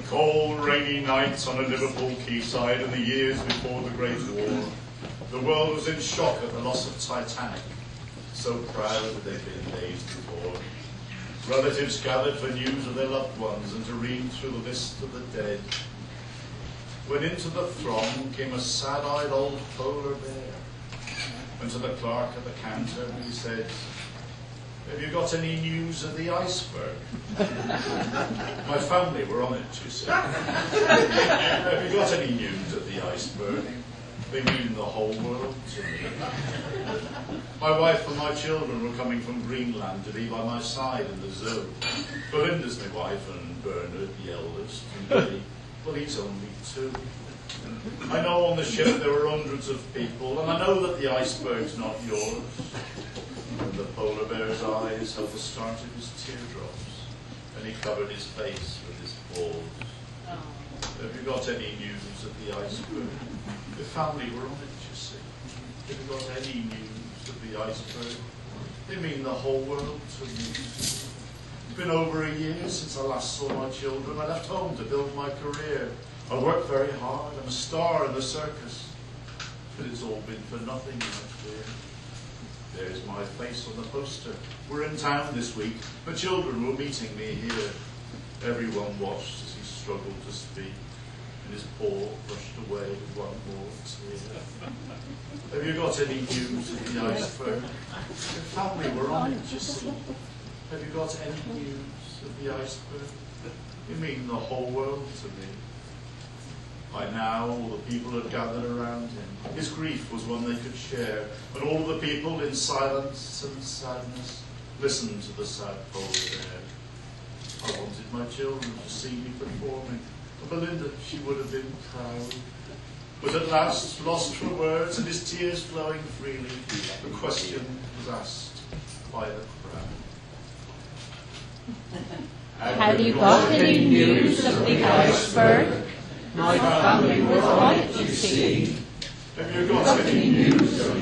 Cold, rainy nights on a Liverpool quayside in the years before the Great War. The world was in shock at the loss of Titanic. So proud that they'd been days before. Relatives gathered for news of their loved ones and to read through the list of the dead. When into the throng came a sad-eyed old polar bear. And to the clerk at the counter he said, "Have you got any news of the Iceberg?" My family were on it, you see. "Have you got any news of the Iceberg?" They mean the whole world to me. My wife and my children were coming from Greenland to be by my side in the zoo. Belinda's my wife and Bernard, the eldest, and Billy, well, he's only 2. I know on the ship there were hundreds of people, and I know that the iceberg's not yours. And the polar bear's eyes held the start of his teardrops, and he covered his face with his paws. Have you got any news of the iceberg? The family were on it, you see. Have you got any news of the iceberg? They mean the whole world to me. It's been over a year since I last saw my children. I left home to build my career. I worked very hard. I'm a star in the circus. But it's all been for nothing, I fear. There's my face on the poster. We're in town this week. The children were meeting me here. Everyone watched as he struggled to speak, and his paw brushed away with one more tear. Have you got any news of the iceberg? The family were on it, you see. Have you got any news of the iceberg? You mean the whole world to me. By now, all the people had gathered around him. His grief was one they could share, and all the people, in silence and sadness, listened to the sad polar bear. I wanted my children to see me performing, and Belinda, she would have been proud. But at last, lost for words and his tears flowing freely, the question was asked by the crowd. Have you got any news of the iceberg? My family were on it, you see. Have you got any news of